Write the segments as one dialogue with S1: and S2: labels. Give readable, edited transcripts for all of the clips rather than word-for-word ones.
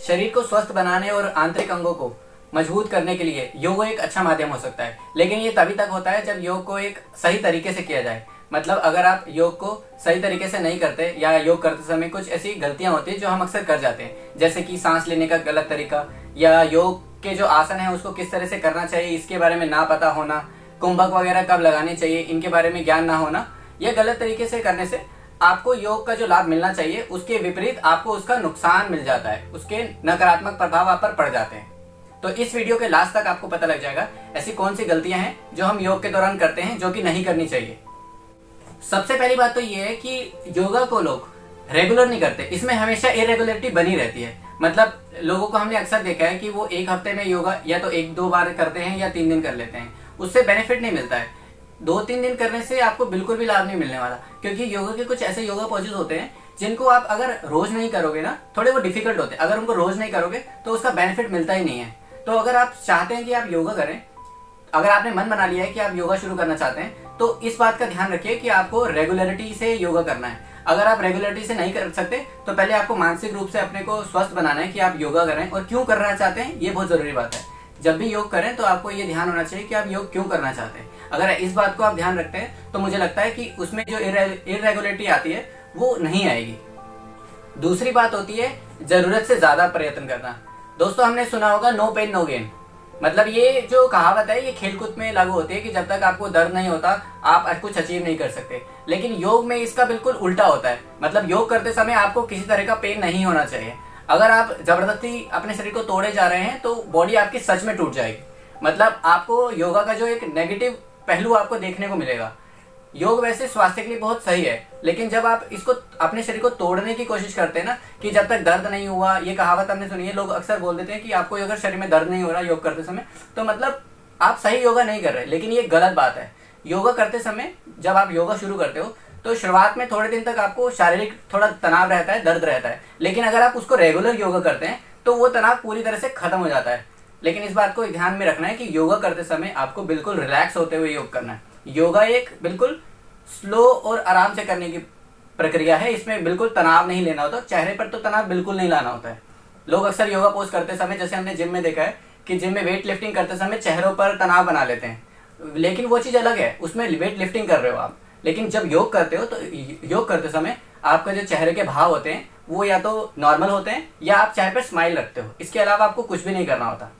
S1: शरीर को स्वस्थ बनाने और आंतरिक अंगों को मजबूत करने के लिए योग एक अच्छा माध्यम हो सकता है, लेकिन ये तभी तक होता है जब योग को एक सही तरीके से किया जाए। मतलब अगर आप योग को सही तरीके से नहीं करते या योग करते समय कुछ ऐसी गलतियां होती है जो हम अक्सर कर जाते हैं, जैसे कि सांस लेने का गलत तरीका, या योग के जो आसन है उसको किस तरह से करना चाहिए इसके बारे में ना पता होना, कुंभक वगैरह कब लगाने चाहिए इनके बारे में ज्ञान ना होना, या गलत तरीके से करने से आपको योग का जो लाभ मिलना चाहिए उसके विपरीत आपको उसका नुकसान मिल जाता है, उसके नकारात्मक प्रभाव आप पर पड़ जाते हैं। तो इस वीडियो के लास्ट तक आपको पता लग जाएगा ऐसी कौन सी गलतियां हैं जो हम योग के दौरान करते हैं जो कि नहीं करनी चाहिए। सबसे पहली बात तो ये है कि योगा को लोग रेगुलर नहीं करते, इसमें हमेशा इरेगुलरिटी बनी रहती है। मतलब लोगों को हमने अक्सर देखा है कि वो एक हफ्ते में योगा या तो 1-2 बार करते हैं या 3 दिन कर लेते हैं, उससे बेनिफिट नहीं मिलता है। 2-3 दिन करने से आपको बिल्कुल भी लाभ नहीं मिलने वाला, क्योंकि योगा के कुछ ऐसे योगा पोजेस होते हैं जिनको आप अगर रोज नहीं करोगे ना, थोड़े वो डिफिकल्ट होते हैं, अगर उनको रोज नहीं करोगे तो उसका बेनिफिट मिलता ही नहीं है। तो अगर आप चाहते हैं कि आप योगा करें, अगर आपने मन बना लिया है कि आप योगा शुरू करना चाहते हैं, तो इस बात का ध्यान रखिए कि आपको रेगुलरिटी से योगा करना है। अगर आप रेगुलरिटी से नहीं कर सकते तो पहले आपको मानसिक रूप से अपने को स्वस्थ बनाना है कि आप योगा करें और क्यों करना चाहते हैं, ये बहुत जरूरी बात है। जब भी योग करें तो आपको ये ध्यान होना चाहिए कि आप योग क्यों करना चाहते हैं। अगर इस बात को आप ध्यान रखते हैं तो मुझे लगता है कि उसमें जो इरेगुलरिटी आती है वो नहीं आएगी। दूसरी बात होती है जरूरत से ज्यादा प्रयत्न करना। दोस्तों, हमने सुना होगा नो पेन नो गेन। मतलब ये जो कहावत है ये खेलकूद में लागू होती है कि जब तक आपको दर्द नहीं होता आप कुछ अचीव नहीं कर सकते, लेकिन योग में इसका बिल्कुल उल्टा होता है। मतलब योग करते समय आपको किसी तरह का पेन नहीं होना चाहिए। अगर आप जबरदस्ती अपने शरीर को तोड़े जा रहे हैं तो बॉडी आपकी सच में टूट जाएगी। मतलब आपको योगा का जो एक नेगेटिव पहलू आपको देखने को मिलेगा। योग वैसे स्वास्थ्य के लिए बहुत सही है, लेकिन जब आप इसको अपने शरीर को तोड़ने की कोशिश करते हैं ना, कि जब तक दर्द नहीं हुआ, ये कहावत हमने सुनी है, लोग अक्सर बोल देते हैं कि आपको अगर शरीर में दर्द नहीं हो रहा योग करते समय तो मतलब आप सही योगा नहीं कर रहे, लेकिन ये गलत बात है। योगा करते समय जब आप योगा शुरू करते हो तो शुरुआत में थोड़े दिन तक आपको शारीरिक थोड़ा तनाव रहता है, दर्द रहता है, लेकिन अगर आप उसको रेगुलर योगा करते हैं तो वो तनाव पूरी तरह से खत्म हो जाता है। लेकिन इस बात को ध्यान में रखना है कि योगा करते समय आपको बिल्कुल रिलैक्स होते हुए योग करना है। योगा एक बिल्कुल स्लो और आराम से करने की प्रक्रिया है, इसमें बिल्कुल तनाव नहीं लेना होता, चेहरे पर तो तनाव बिल्कुल नहीं लाना होता है। लोग अक्सर योगा पोज करते समय, जैसे हमने जिम में देखा है कि जिम में वेट लिफ्टिंग करते समय चेहरों पर तनाव बना लेते हैं, लेकिन वो चीज़ अलग है, उसमें वेट लिफ्टिंग कर रहे हो आप। लेकिन जब योग करते हो तो योग करते समय आपका जो चेहरे के भाव होते हैं वो या तो नॉर्मल होते हैं या आप चेहरे पर स्माइल रखते हो, इसके अलावा आपको कुछ भी नहीं करना होता।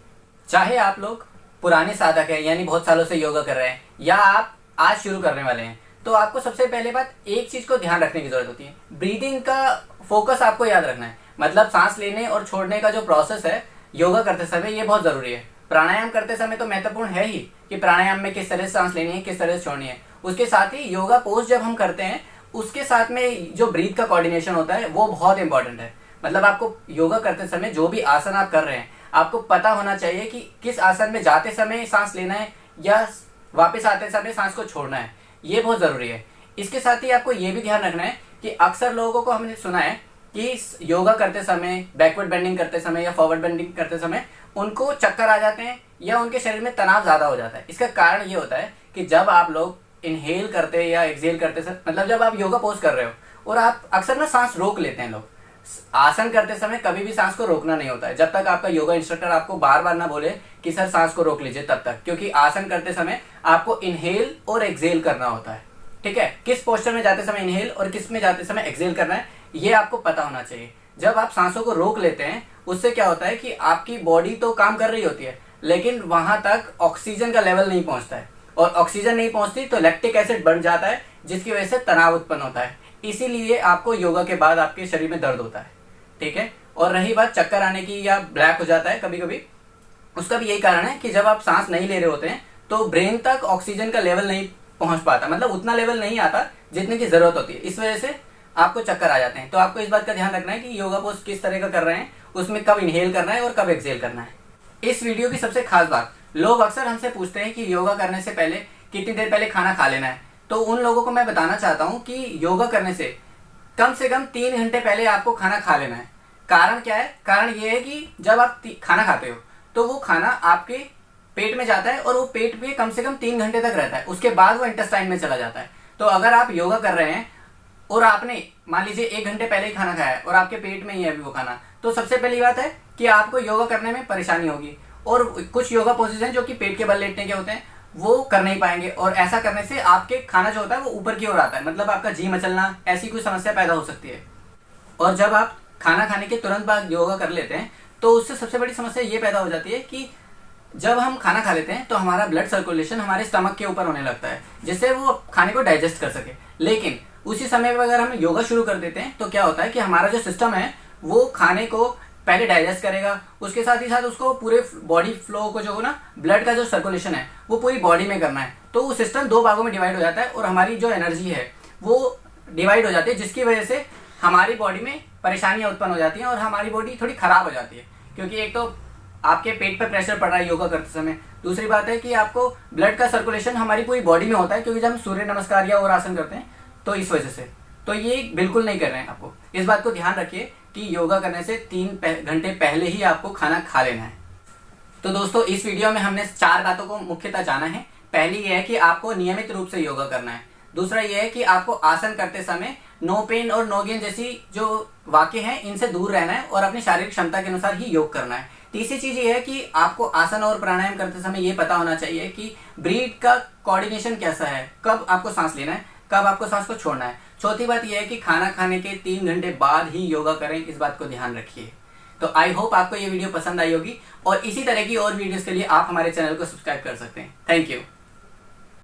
S1: चाहे आप लोग पुराने साधक हैं यानी बहुत सालों से योगा कर रहे हैं, या आप आज शुरू करने वाले हैं, तो आपको सबसे पहले बात एक चीज को ध्यान रखने की जरूरत होती है, ब्रीदिंग का फोकस आपको याद रखना है। मतलब सांस लेने और छोड़ने का जो प्रोसेस है योगा करते समय ये बहुत जरूरी है। प्राणायाम करते समय तो महत्वपूर्ण है ही कि प्राणायाम में किस तरह से सांस लेनी है, किस तरह से छोड़नी है। उसके साथ ही योगा पोज जब हम करते हैं उसके साथ में जो ब्रीथ का कोऑर्डिनेशन होता है वो बहुत इंपॉर्टेंट है। मतलब आपको योगा करते समय जो भी आसन आप कर रहे हैं आपको पता होना चाहिए कि किस आसन में जाते समय सांस लेना है या वापस आते समय सांस को छोड़ना है, ये बहुत जरूरी है। इसके साथ ही आपको ये भी ध्यान रखना है कि अक्सर लोगों को हमने सुना है कि योगा करते समय, बैकवर्ड बेंडिंग करते समय या फॉरवर्ड बेंडिंग करते समय उनको चक्कर आ जाते हैं या उनके शरीर में तनाव ज्यादा हो जाता है। इसका कारण ये होता है कि जब आप लोग इनहेल करते या एक्सहेल करते समय, मतलब जब आप योगा पोज कर रहे हो और आप अक्सर ना सांस रोक लेते हैं। लोग आसन करते समय कभी भी सांस को रोकना नहीं होता है, जब तक आपका योगा इंस्ट्रक्टर आपको बार बार ना बोले कि सर सांस को रोक लीजिए तब तक, क्योंकि आसन करते समय आपको इनहेल और एक्सहेल करना होता है। ठीक है, किस पोस्चर में जाते समय इनहेल और किस में जाते समय एक्सहेल करना है ये आपको पता होना चाहिए। जब आप सांसों को रोक लेते हैं उससे क्या होता है कि आपकी बॉडी तो काम कर रही होती है लेकिन वहां तक ऑक्सीजन का लेवल नहीं पहुंचता है, और ऑक्सीजन नहीं पहुंचती तो लैक्टिक एसिड बढ़ जाता है जिसकी वजह से तनाव उत्पन्न होता है। इसीलिए आपको योगा के बाद आपके शरीर में दर्द होता है। ठीक है, और रही बात चक्कर आने की या ब्लैक हो जाता है कभी कभी, उसका भी यही कारण है कि जब आप सांस नहीं ले रहे होते हैं तो ब्रेन तक ऑक्सीजन का लेवल नहीं पहुंच पाता, मतलब उतना लेवल नहीं आता जितने की जरूरत होती है, इस वजह से आपको चक्कर आ जाते हैं। तो आपको इस बात का ध्यान रखना है कि योगा पोज किस तरह का कर रहे हैं, उसमें कब इनहेल करना है और कब एक्सहेल करना है। इस वीडियो की सबसे खास बात, लोग अक्सर हमसे पूछते हैं कि योगा करने से पहले कितनी देर पहले खाना खा लेना है। तो उन लोगों को मैं बताना चाहता हूँ कि योगा करने से कम 3 घंटे पहले आपको खाना खा लेना है। कारण क्या है? कारण ये है कि जब आप खाना खाते हो तो वो खाना आपके पेट में जाता है और वो पेट में कम से कम 3 घंटे तक रहता है, उसके बाद वो इंटेस्टाइन में चला जाता है। तो अगर आप योगा कर रहे हैं और आपने मान लीजिए 1 घंटे पहले ही खाना खाया है और आपके पेट में ही है अभी वो खाना, तो सबसे पहली बात है कि आपको योगा करने में परेशानी होगी, और कुछ योगा पोजेज हैं जो कि पेट के बल लेटने के होते हैं, वो कर नहीं पाएंगे, और ऐसा करने से आपके खाना जो होता है वो ऊपर की ओर आता है, मतलब आपका जी मचलना, ऐसी कोई समस्या पैदा हो सकती है। और जब आप खाना खाने के तुरंत बाद योगा कर लेते हैं तो उससे सबसे बड़ी समस्या ये पैदा हो जाती है कि जब हम खाना खा लेते हैं तो हमारा ब्लड सर्कुलेशन हमारे स्टमक के ऊपर होने लगता है, जिससे वो खाने को डाइजेस्ट कर सके। लेकिन उसी समय पर अगर हम योगा शुरू कर देते हैं तो क्या होता है कि हमारा जो सिस्टम है वो खाने को पहले डाइजेस्ट करेगा, उसके साथ ही साथ उसको पूरे बॉडी फ्लो को जो ना ब्लड का जो सर्कुलेशन है वो पूरी बॉडी में करना है। तो वो सिस्टम 2 भागों में डिवाइड हो जाता है और हमारी जो एनर्जी है वो डिवाइड हो जाती है, जिसकी वजह से हमारी बॉडी में परेशानियां उत्पन्न हो जाती हैं और हमारी बॉडी थोड़ी खराब हो जाती है। क्योंकि एक तो आपके पेट पर प्रेशर पड़ रहा है योगा करते समय, दूसरी बात है कि आपको ब्लड का सर्कुलेशन हमारी पूरी बॉडी में होता है, क्योंकि जब हम सूर्य नमस्कार या और आसन करते हैं तो इस वजह से। तो ये बिल्कुल नहीं कर रहे हैं आपको, इस बात को ध्यान रखिए कि योगा करने से 3 घंटे पहले ही आपको खाना खा लेना है। तो दोस्तों, इस वीडियो में हमने 4 बातों को मुख्यतः जाना है। पहली ये है कि आपको नियमित रूप से योगा करना है। दूसरा ये है कि आपको आसन करते समय नो पेन और नो गेन जैसी जो वाक्य हैं इनसे दूर रहना है और अपनी शारीरिक क्षमता के अनुसार ही योग करना है। तीसरी चीज ये है कि आपको आसन और प्राणायाम करते समय ये पता होना चाहिए कि ब्रीथ का कोऑर्डिनेशन कैसा है, कब आपको सांस लेना है, कब आपको सांस को छोड़ना है। चौथी बात यह है कि खाना खाने के 3 घंटे बाद ही योगा करें, इस बात को ध्यान रखिए। तो आई होप आपको ये वीडियो पसंद आई होगी, और इसी तरह की और वीडियोस के लिए आप हमारे चैनल को सब्सक्राइब कर सकते हैं। Thank you.